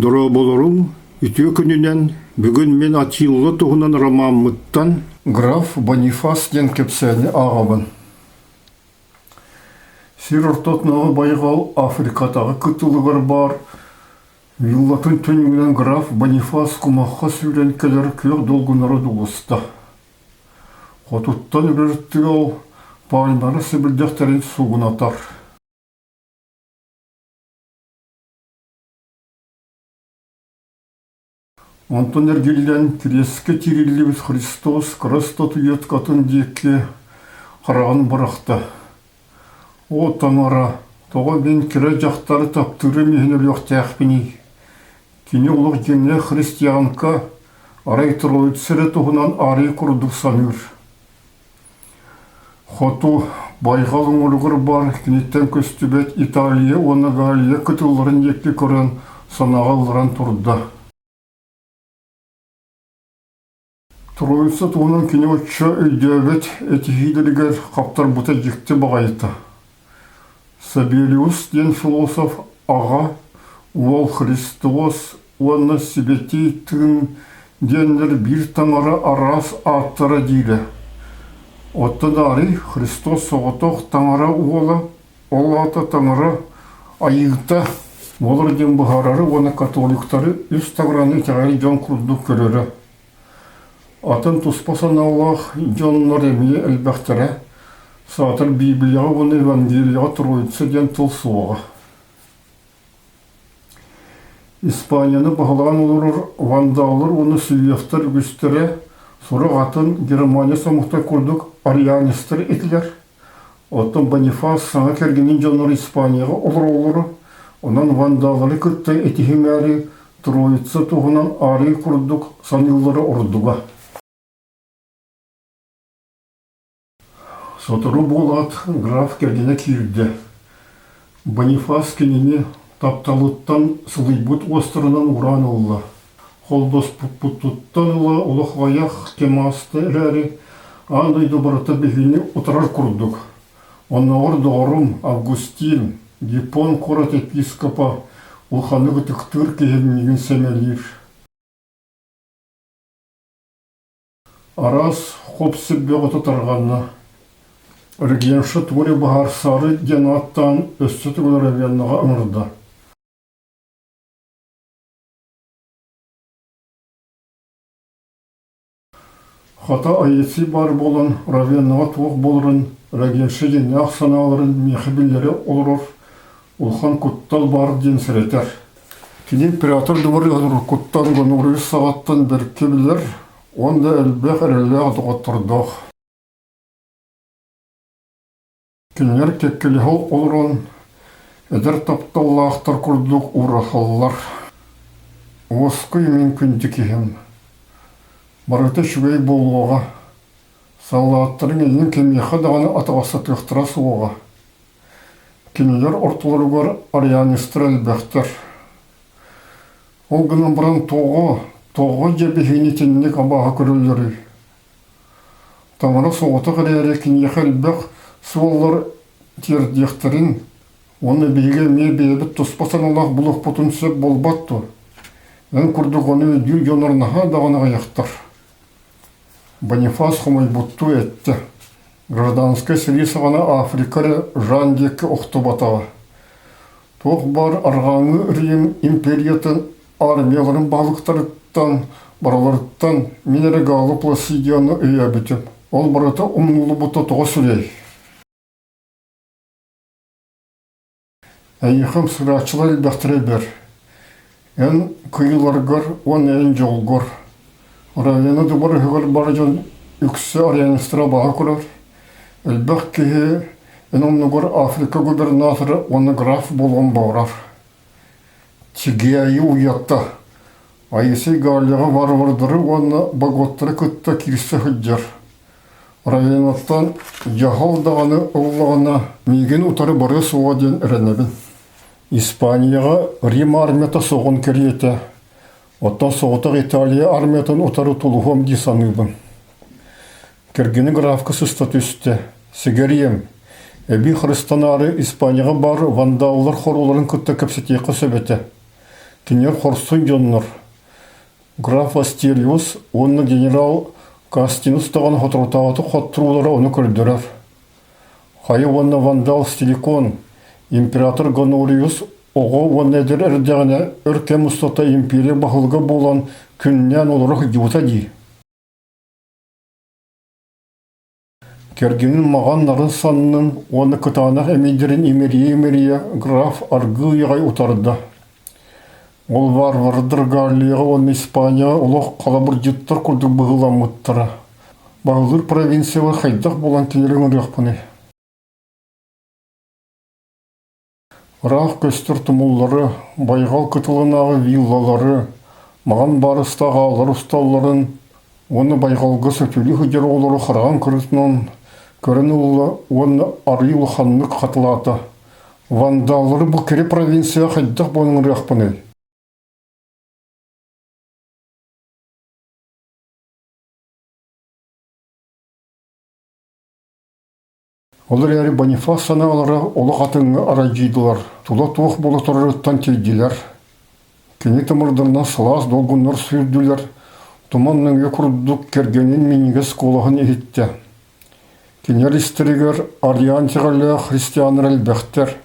Дoro болорун ütüö күнүнен бүгүн мен атыйлы туһунан романмыттан Граф Бонифас ден кепсәне ағабын. Сир ортотнағы байғал Африкатағы күтілігір бар. Виллатын төнігінен граф Бонифас кумаққа сүрен келер күйек долгынары дұлысты. Қотуттан үріртті ол пальмары сібілдектерін суғын атар. Онтон әргелден кереске тириллибіс Христос крыстот үйет қатын дейекке қарағын бұрақта. О таңара, тоға мен кері жақтары таптыры мехінер yoқтаяқпені. Кені ұлық жене християнка арай тұруыт сірі тұғынан арай құрдық саныр. Хоту байғалың ұлығыр бар, кенеттен көстібет Италия, оны Галия күтілерін екті көрін санағалыран тұрды. Троица туынан кені отча өйдәвет этихидерігер қаптар бұта жекті бағайты. Сабелиус ден философ аға, ол Христос, оны себетей тігін денлер бір таңара арас аттара дейді. Оттадари Христос соғытоқ таңара уолы, ол ата таңара айығыта олар ден бұғарары, оны католиктары үз тағыраны тағары жан құрды көрері. Атын туспасан Аллах жоннар емие әлбәқтірі, сатыр Библияға, оны Евангелияға Троица ден тыл суыға. Испанияны бағылған олыр, вандалыр, оны сүйектір үгістірі, сұрақ атын Германия самықта көрдік арианистер етілер. Оттан Бонифас саңа кергенен жоннар Испанияға олыр, онан вандалары күтті етихімәрі Троица туғынан арай көрдік санылары ордуға. Сотыру болат граф кергене кирді. Бонифас кенене тапталыттан сылыйбут острынан уран ұлла. Холдос пұттуттан ұла ұлық аяқ темасты әрі андайды барыта бігіне ұтырар күрдік. Онағыр доғырым Августин, Гиппон қорат епископа ұлханы күтіктір кейімнеген сәмелер. Арас қопсып беғыты тарғанна. Регенші туре бағар сары денаттан өсті түгілі равеннаға ұмырды. Хата айетси бар болын, равеннаға туық болырын, регенші дене ақсаналарын мехібілері олырыр, ұлхан күттал бар ден сіретер. Кейін император дұғыр күттан ғынұры сағаттан бір кебілер, онда әлбәқ әрілі адуғаттырдық. Кенер кеккелі хол олырын, әдір тапталлақтар күрдік ұрақылылар. Осқы емен күнді кейім. Барыты шүгей болуға. Салаттырың ең кемеқі дағаны атағасы тұқтыра суға. Кенелер ортылары бар арианистер әлбәқтір. Ол күнін бұрын тоғы жебігені теніне қабаға көрілері. Тамыры соғыты ғырері кенеқі әлбәқ суаллар тердектерін, оны бейге ме бейбіт тұспасан Аллах бұлық бұтын сөп болбатты. Ән күрдік оны өділ жонарынаға дағаныға яқтар. Бонифас құмай бұтту әтті. Гражданскай сіресі ғана Африкары жан декі ұқты батаға. Тоқ бар арғаңы Рим империятын армияларын балықтарыттан, бараларыттан минерегалы пласидияны өй әбітім. Ол барыта ұмнулы бұта тоға сүрей. Әйіқым сұрачылар әлбәқтірі бәр. Ән күйіларғар, он әйін жолғар. Равені дұбар үгір бар жон үксі арианистыра баға көрір. Әлбәқ кейі ән онығыр Африка губернаторы оны граф болған бауырар. Тегейі уятта. Айысы Галияға варвардыры оны бағоттыры күтті кирісі хүджар. Равенаттан жағалдағаны ұллағына меген ұтары бары суға ден әрінебін. Испанияға Рим армията соғын кереті. Оттан соғытық Италия армиятын ұтары тұлығым дейсаныбын. Кергені графқа сұста түсті. Сегерем. Әбі христанары Испанияға бар вандалылар хоруларын күтті көпсетеқі сөбеті. Кинер хорсын жоннор. Граф Астериус, онны генерал Кастинус таган хотрутагаты хоттурулары оны көрдөрөр. Хайы онны вандал Стиликон, император Гонуриус, оғы онны эдер эрдегіне өркем ұстата империя бахылға болан күннен олырық юта ди. Кергенін маған нарын санының оны кытанақ әмейдерін емерия граф арғы яғай утарды. Ол варвардыр Галлияға оны Испания олық қалабыр жыттар күрдік бұғылан мұттары. Бағылыр провинцияға қайдақ болан келерін ряқпыны. Рақ көстір тұмыллары, байғал күтілінағы виллалары, маған барыстағы алар ұсталарын, оны байғалғы сөпілі хүдер олары қараған күрітінен, көріні оны арыйлы ханнық қатылаты. Вандалары бұл кере провинцияға қайдақ болын ряқпыны. Олар әрі Бонифас санағалары олы қатыңы арайжидылар. Тула туық болы тұрырыттан тейділер. Кені тымырдырынан сылас долғынлар сүйірділер. Туманның өкірдік кергенін менігіз қолығын ехетті. Кенер істірігер ариантиғалы христианыр әлбәқтер.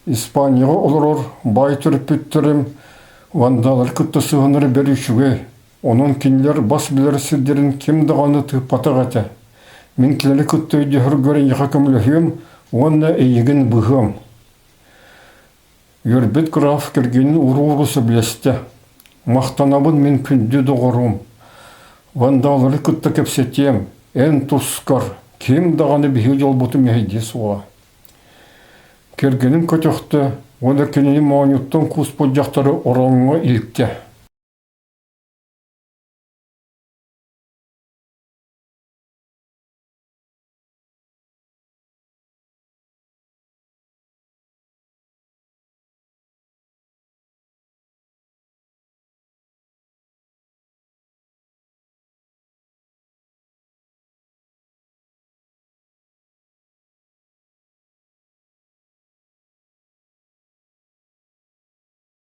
Испанияға олырыр бай түріппеттерім вандалар күтті сығыныры берішіге. Оның кенелер бас білер сілдерін кем дағаны тұпатық әті. Мен келері күттөйді хүргөрін яқа көмілігім, онна әйігін бұғым. Өрбет граф кергенін ұрғысы білесті. Мақтанабын мен күнді доғырым. Вандалары күтті кепсетем, ән тұскар, кем дағаны бігі жол бұты мәйде суға. Кергенін көтіқті, оны кенені мауниуттан құс бұджақтары ораңға илікті.